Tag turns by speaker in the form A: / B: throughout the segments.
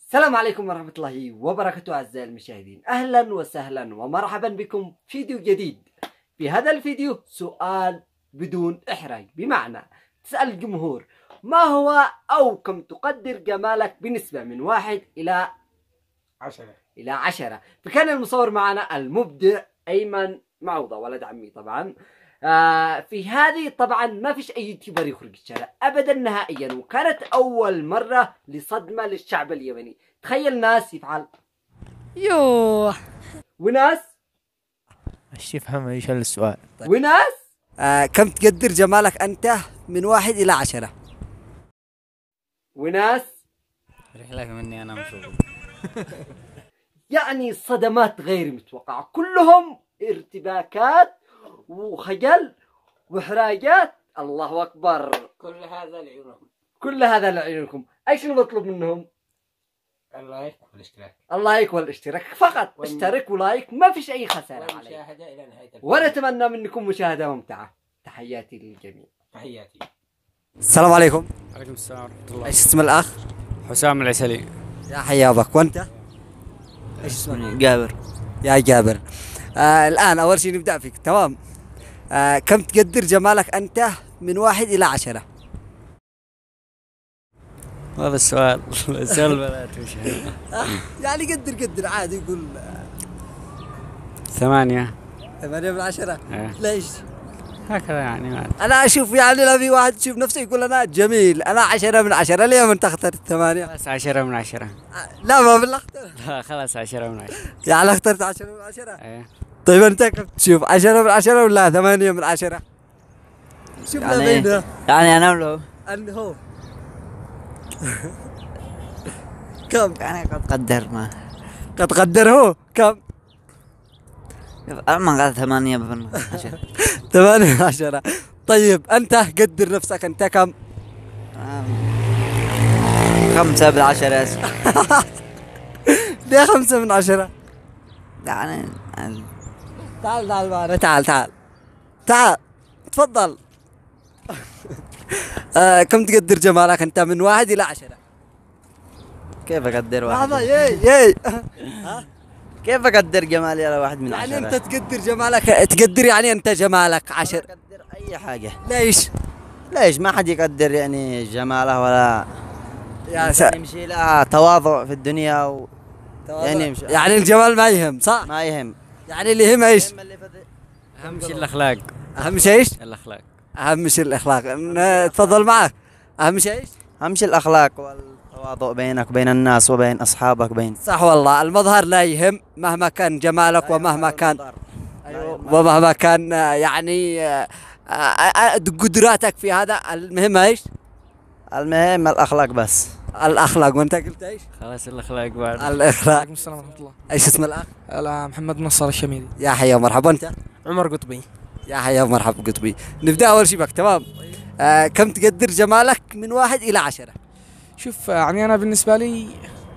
A: السلام عليكم ورحمة الله وبركاته أعزائي المشاهدين، أهلا وسهلا ومرحبا بكم في فيديو جديد. في هذا الفيديو سؤال بدون إحراج، بمعنى تسأل الجمهور ما هو أو كم تقدر جمالك بنسبة من 1 إلى 10. فكان المصور معنا المبدع أيمن معوضة ولد عمي طبعا. في هذه طبعا ما فيش أي يوتيوبر يخرج الشارع أبدا نهائيا، وكانت أول مرة لصدمة للشعب اليمني. تخيل ناس يفعل
B: يوه
A: وناس
C: ايش يفهم ايش السؤال؟
A: وناس كم تقدر جمالك أنت من 1 إلى 10؟ وناس
B: رحلك مني أنا مشغول.
A: يعني صدمات غير متوقعة، كلهم ارتباكات وخجل واحراجات. الله اكبر. كل هذا لعيونكم. ايش نطلب منهم؟
C: اللايك والاشتراك.
A: اللايك والاشتراك فقط. اشترك ولايك، ما فيش اي خساره عليك.
C: والمشاهدة الى نهاية الفيديو.
A: ونتمنى منكم مشاهده ممتعه. تحياتي للجميع.
C: تحياتي.
A: السلام عليكم.
D: عليكم السلام ورحمة الله.
A: ايش اسم الاخ؟
D: حسام العسلي.
A: يا حيا بك. وانت؟ ايش اسمك؟
B: جابر.
A: يا جابر. الان اول شيء نبدا فيك. تمام. كم تقدر جمالك انت من 1 إلى 10؟
D: هذا السؤال سؤال البنات وش
A: يعني قدر عادي يقول
D: 8.
A: 8 من 10.
D: إيه.
A: ليش؟
D: هكذا يعني ما
A: انا اشوف يعني لا في واحد يشوف نفسه يقول انا جميل، انا 10 من 10. ليه ما انت اخترت 8؟
D: خلاص 10 من 10.
A: لا ما بالله اخترت.
D: لا خلاص 10 من 10.
A: يعني اخترت 10 من 10.
D: ايه.
A: طيب انت كيف تشوف 10 من 10 ولا 8 من 10؟ شوف لا بينه.
B: يعني أنا ولو
A: انه هو كم؟
B: يعني قد قدر ما
A: قد قدر هو كم؟
B: ما قال 8 من 10.
A: 8 من 10. طيب انت قدر نفسك انت كم؟
B: 5 من 10.
A: ليه 5 من 10؟
B: يعني
A: تعال معنا. تعال تفضل. كم تقدر جمالك انت من 1 إلى 10؟
B: كيف أقدر واحد؟
A: لحظة. يي
B: كيف أقدر جمالي على 1 من 10؟
A: يعني انت تقدر جمالك، تقدر يعني انت جمالك 10.
B: أقدر أي حاجة.
A: ليش
B: ما حد يقدر يعني جماله ولا
A: يا
B: يمشي لها تواضع في الدنيا
A: يعني الجمال ما يهم، صح؟
B: ما يهم.
A: يعني اللي يهم ايش؟
D: اهم شيء الاخلاق.
A: اهم شيء ايش؟
D: الاخلاق.
A: اهم شيء الاخلاق. تفضل معك. اهم شيء ايش؟
B: أهم شيء الأخلاق والتواضع بينك وبين الناس وبين أصحابك
A: صح والله. المظهر لا يهم مهما كان جمالك ومهما كان ومهما كان يعني قدراتك في هذا. المهم ايش؟
B: المهم الأخلاق بس.
A: الاخلاق. وانت قلت ايش؟
D: خلاص الاخلاق بعد.
A: الاخلاق.
E: عليكم السلام ورحمة الله.
A: ايش اسم الاخ؟
E: أنا محمد نصر الشميري.
A: يا حيا ومرحبا. انت؟
E: عمر قطبي.
A: يا حيا ومرحبا قطبي. نبدا اول شيء بك. تمام. كم تقدر جمالك من 1 إلى 10؟
E: شوف يعني أنا بالنسبة لي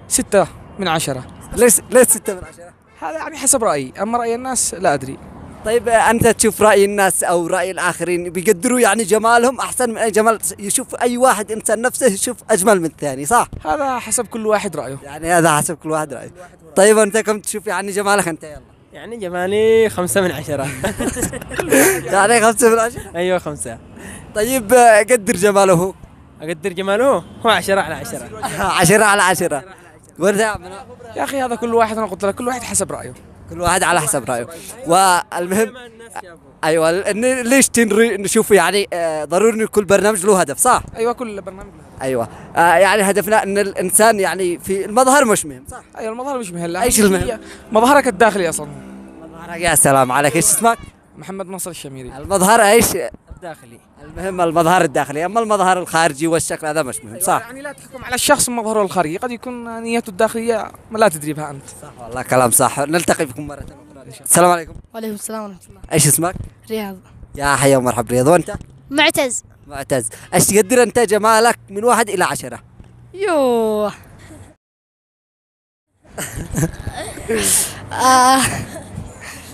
E: 6 من 10.
A: ليش 6 من 10؟
E: هذا يعني حسب رأيي، أما رأي الناس لا أدري.
A: طيب انت تشوف راي الناس او راي الاخرين بيقدروا يعني جمالهم احسن من اي جمال؟ يشوف اي واحد انسان نفسه يشوف اجمل من الثاني، صح؟
E: هذا حسب كل واحد رأيه.
A: يعني هذا حسب كل واحد رايه. طيب انت كم تشوف يعني جمالك انت؟ يلا.
C: يعني جمالي 5 من 10.
A: يعني 5 من 10.
C: ايوه 5.
A: طيب قدر جماله هو.
C: اقدر جماله هو 10 على 10.
A: 10 على 10. وانت
E: يا أخي هذا كل واحد، أنا قلت لك كل واحد حسب رأيه.
A: كل واحد على حسب رايه. والمهم ايوه ليش نشوف يعني ضروري كل برنامج له هدف، صح؟
E: أيوة كل برنامج له.
A: ايوه. يعني هدفنا ان الانسان يعني في المظهر مش مهم، صح؟
E: أيوة المظهر مش مهم.
A: ايش المهم؟
E: مظهرك الداخلي أصلا.
A: مظهرك. يا سلام عليك. ايش اسمك؟
E: محمد نصر الشميري.
A: المظهر ايش؟
E: الداخلي.
A: المهم المظهر الداخلي، اما المظهر الخارجي والشكل هذا مش مهم، صح؟
E: يعني لا تحكم على الشخص من مظهره الخارجي، قد يكون نيته الداخلية ما لا تدري بها أنت.
A: صح والله كلام صح. نلتقي بكم مرة أخرى. السلام عليكم.
F: وعليكم السلام ورحمة الله.
A: ايش اسمك؟
F: رياض.
A: يا حيا ومرحبا رياض. وانت؟
F: معتز.
A: معتز. ايش تقدر انت جمالك من 1 إلى 10؟
F: يوه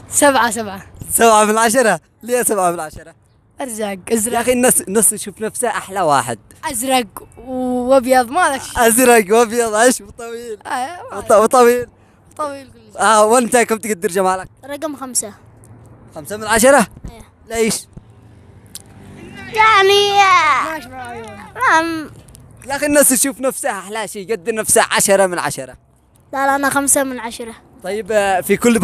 F: 7.
A: 7 من 10. ليه 7 من 10؟
F: ازرق
A: يا
F: ازرق
A: اخي الناس يشوف نفسه احلى واحد.
F: ازرق وابيض ما لك شيء.
A: ازرق وابيض ايش وطويل وطويل.
F: طويل كل شيء.
A: وانت كم تقدر جمالك؟
F: رقم 5.
A: 5 من 10.
F: إيه.
A: ليش؟
F: يعني نعم.
A: يا اخي الناس تشوف نفسها احلى شيء، يقدر نفسه 10 من 10.
F: لا انا 5 من 10.
A: طيب في كل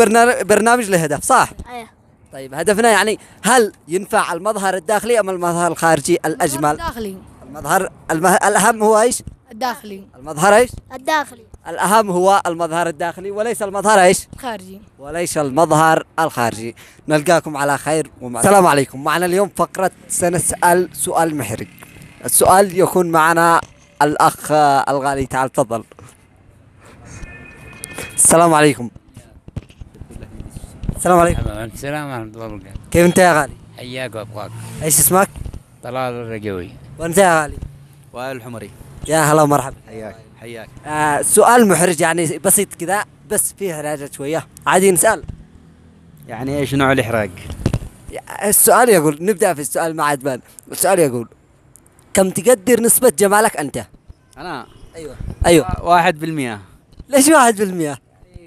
A: برنامج له هدف صح؟
F: ايه.
A: طيب هدفنا يعني هل ينفع المظهر الداخلي ام المظهر الخارجي الاجمل؟
F: الداخلي.
A: المظهر الاهم هو ايش؟
F: الداخلي.
A: المظهر ايش؟
F: الداخلي.
A: الاهم هو المظهر الداخلي وليس المظهر ايش؟
F: خارجي.
A: وليس المظهر الخارجي. نلقاكم على خير السلام عليكم. معنا اليوم فقرة سنسأل سؤال محرج. السؤال يكون معنا الأخ الغالي، تعال تفضل. السلام عليكم. السلام عليكم.
D: السلام ورحمة الله وبركاته.
A: كيف أنت يا غالي؟
D: حياك وابقاك.
A: ايش اسمك؟
D: طلال الرجوي.
A: وأنت يا غالي؟
B: وائل الحمري.
A: يا هلا ومرحبا.
B: حياك.
A: سؤال محرج يعني بسيط كذا، بس فيه رجعة شوية، عادي نسأل.
B: يعني ايش نوع الاحراق؟
A: السؤال يقول، نبدأ في السؤال مع عدبان. السؤال يقول كم تقدر نسبة جمالك أنت؟
B: انا
A: أيوه
B: 1%.
A: ليش 1%؟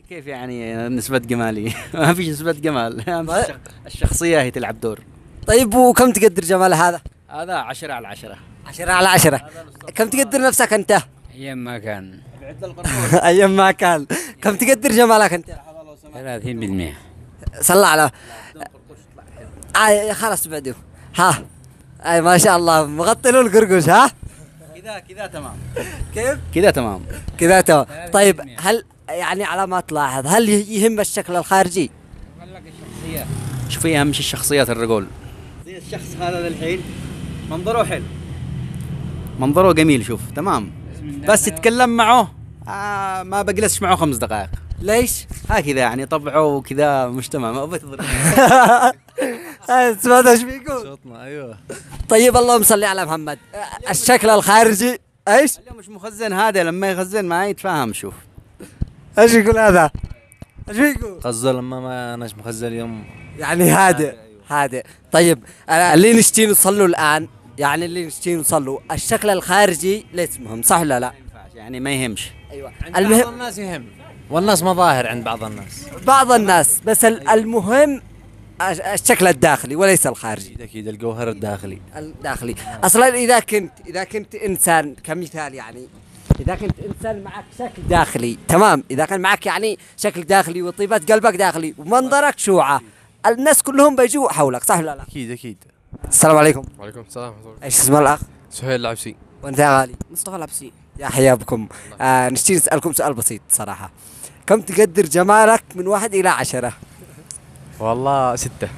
B: كيف يعني نسبة جمالي؟ ما فيش نسبة جمال. الشخصية هي تلعب دور.
A: طيب وكم تقدر جمال هذا؟
B: هذا 10 على 10.
A: 10 على 10. كم تقدر نفسك أنت؟
D: أيام ما كان
A: أيام ما كان. كم تقدر جمالك أنت؟
D: 30%.
A: صلى على خلاص بعده. ها أي ما شاء الله مغطي له القرقوش. ها
B: كذا تمام.
A: كيف؟
B: كذا تمام.
A: كذا تمام. طيب هل يعني على ما تلاحظ هل يهم الشكل الخارجي؟
B: شوفي اهم شيء الشخصيات الرجول. زي الشخص هذا الحين منظره حلو، منظره جميل، شوف تمام، بس يتكلم معه ما بجلسش معه 5 دقائق.
A: ليش؟
B: هكذا يعني طبعه كذا مش تمام، ما بتضرب.
A: سمعت ايش بيقول؟
B: صوتنا ايوه.
A: طيب اللهم صل على محمد. الشكل الخارجي ايش؟
B: اليوم مش مخزن، هذا لما يخزن ما يتفاهم. شوف
A: ايش يقول هذا؟ ايش بيقول؟
C: خزل لما ما اناش مخزل اليوم.
A: يعني هادئ. طيب اللي نشتي نوصل له الان، يعني اللي نشتي نوصل له الشكل الخارجي ليس مهم، صح ولا لا؟
B: يعني ما يهمش.
A: ايوه
C: عند بعض الناس يهم، والناس مظاهر عند بعض الناس.
A: بس المهم الشكل الداخلي وليس الخارجي.
C: اكيد الجوهر الداخلي.
A: الداخلي اصلا اذا كنت انسان كمثال، يعني اذا كنت انسان معك شكل داخلي تمام، اذا كان معك يعني شكل داخلي وطيبة قلبك داخلي ومنظرك شوعة، الناس كلهم بيجوا حولك، صح ولا لا؟
G: اكيد.
A: السلام عليكم.
G: وعليكم السلام ورحمة الله.
A: ايش اسم الاخ؟
G: سهيل العبسي.
A: وانت يا غالي؟
E: مصطفى العبسي.
A: يا حيا بكم. نشتي نسألكم سؤال بسيط صراحة. كم تقدر جمالك من 1 إلى 10؟
G: والله 6.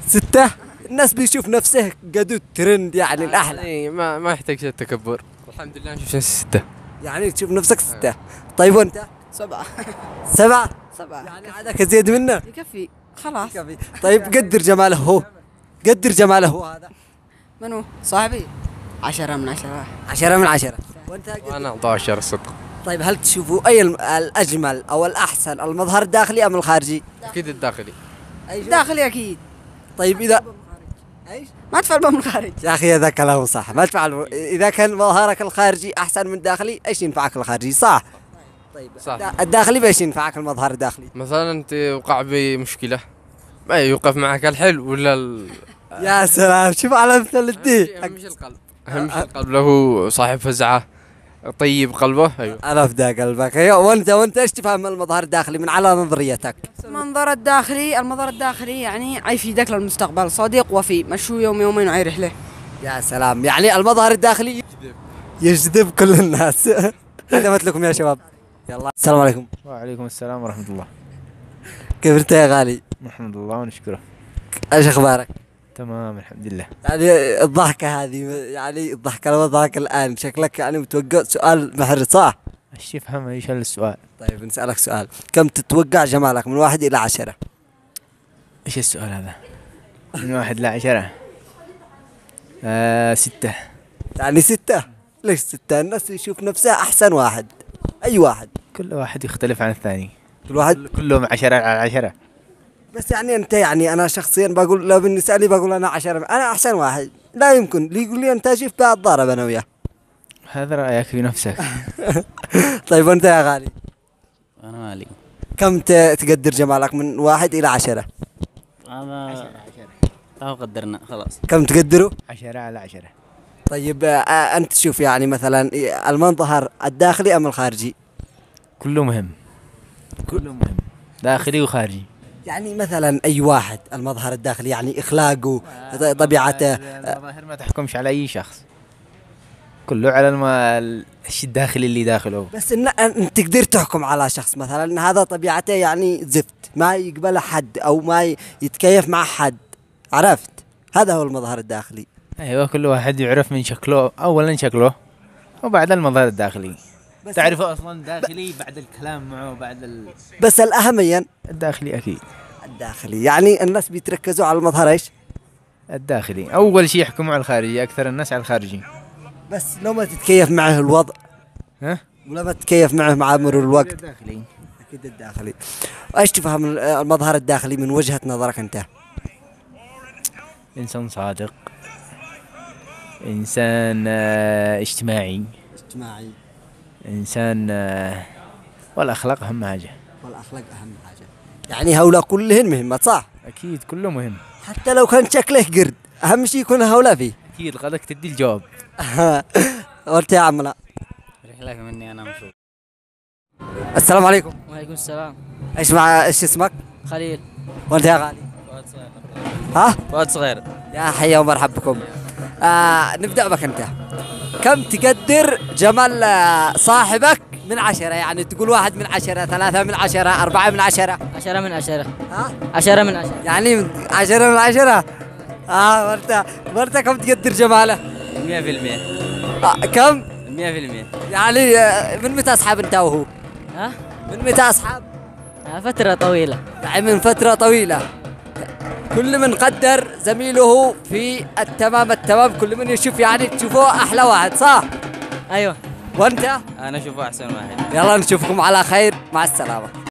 A: 6؟ الناس بيشوف نفسه قدود ترند يعني الأحلى.
G: يعني ما يحتاج شيء تكبر. الحمد لله نشوف 6.
A: يعني تشوف نفسك 6. طيب وانت؟
E: 7.
A: 7؟
E: 7
A: يعني عادك زيد منه؟
E: يكفي خلاص.
A: كفي. طيب قدر جماله هو. قدر جماله هو هذا.
E: منو؟ صاحبي 10 من 10.
A: 10 من 10. وانت
G: وانا 11 الصدق.
A: طيب هل تشوفوا أي الأجمل أو الأحسن المظهر الداخلي أم الخارجي؟
G: اكيد الداخلي.
E: داخلي اكيد.
A: طيب إذا ايش؟
E: ما تدفع الباب من الخارج.
A: يا اخي هذا كلام صح، ما تفعل. اذا كان مظهرك الخارجي احسن من الداخلي ايش ينفعك الخارجي، صح؟ طيب
G: صح.
A: الداخلي بايش ينفعك المظهر الداخلي؟
G: مثلا انت وقع بمشكلة، ما يوقف معك الحلو ولا
A: يا سلام، شوف على مثل الدين.
G: اهم شيء القلب. اهم شيء القلب، له صاحب فزعة طيب قلبه. ايوه
A: انا افدى قلبك. ايوه وانت ايش تفهم المظهر الداخلي من على نظريتك؟
E: المنظر الداخلي يعني يفيدك للمستقبل، صديق وفي مشو يوم يومين وعي رحله.
A: يا سلام، يعني المظهر الداخلي يجذب كل الناس. هذا مثلكم يا شباب. يلا السلام عليكم.
H: وعليكم السلام ورحمة الله.
A: كيف انت يا غالي؟
H: نحمد الله ونشكره.
A: ايش اخبارك؟
H: تمام الحمد لله.
A: يعني الضحكة هذه، يعني الضحكة لما ضحك الآن شكلك يعني متوقع سؤال محرج، صح؟
H: ايش يفهم ايش السؤال؟
A: طيب نسألك سؤال، كم تتوقع جمالك من 1 إلى 10؟
H: ايش السؤال هذا؟ من 1 إلى 10. 6.
A: يعني 6؟ ليش 6؟ الناس يشوف نفسها أحسن واحد. أي واحد؟
H: كل واحد يختلف عن الثاني.
A: كل واحد؟
H: كلهم 10 على 10.
A: بس يعني انت يعني انا شخصيا بقول لو بالنسبه بقول انا 10 انا احسن واحد. لا يمكن اللي يقول لي انت شوف بعد ضارب انا وياه.
H: هذا رأيك في نفسك.
A: طيب وانت يا غالي
D: أنا مالي.
A: كم تقدر جمالك من 1 إلى 10؟
D: أنا قدرنا خلاص.
A: كم تقدره؟
H: 10/10.
A: طيب انت تشوف يعني مثلا المظهر الداخلي ام الخارجي؟
H: كله مهم. كله مهم. داخلي وخارجي.
A: يعني مثلا اي واحد المظهر الداخلي يعني اخلاقه طبيعته.
H: المظاهر ما تحكمش على اي شخص. كله على الشيء الداخلي اللي داخله.
A: بس ان انت تقدر تحكم على شخص مثلا ان هذا طبيعته يعني زفت ما يقبل حد او ما يتكيف مع حد. عرفت؟ هذا هو المظهر الداخلي.
H: ايوه كل واحد يعرف من شكله، اولا شكله وبعد المظهر الداخلي. تعرفه اصلا داخلي بعد الكلام معه بعد
A: بس الاهميا
H: الداخلي اكيد.
A: الداخلي يعني الناس بيتركزوا على المظهر ايش؟
H: الداخلي اول شيء يحكموا على الخارجي، اكثر الناس على الخارجي.
A: بس لو ما تتكيف معه الوضع
H: ها؟
A: ولا ما تتكيف معه مع مرور الوقت.
H: الداخلي
A: اكيد الداخلي. ايش تفهم المظهر الداخلي من وجهة نظرك انت؟
H: انسان صادق، انسان اجتماعي، انسان والاخلاق اهم حاجه.
A: والاخلاق اهم حاجه. يعني هؤلاء كلهن مهمات صح؟
H: اكيد كله مهم.
A: حتى لو كان شكله قرد اهم شيء يكون هؤلاء فيه.
H: اكيد غدك تدي الجواب.
A: قلت يا عم لا.
D: رحلة مني أنا مشهور.
A: السلام عليكم.
E: وعليكم السلام.
A: ايش اسمك؟
E: خليل.
A: وانت يا غالي؟
C: فؤاد صغير.
A: ها؟
C: فؤاد صغير.
A: يا حيا ومرحبا بكم. نبدأ بك انت. كم تقدر جمال صاحبك من 10؟ يعني تقول 1 من 10، 3 من 10، 4 من 10.
E: 10 من 10.
A: ها؟
E: 10 من 10.
A: يعني 10 من 10. ورثة كم تقدر جماله؟
C: 100%.
A: كم؟
C: 100%.
A: يعني من متى اصحاب انت وهو؟
E: ها؟
A: من متى اصحاب؟
E: فترة طويلة.
A: يعني من فترة طويلة. كل من قدر زميله في التمام، كل من يشوف يعني تشوفوه احلى واحد صح؟
E: ايوه.
A: وانت؟
C: أنا أشوفه أحسن واحد.
A: يلا نشوفكم على خير، مع السلامة.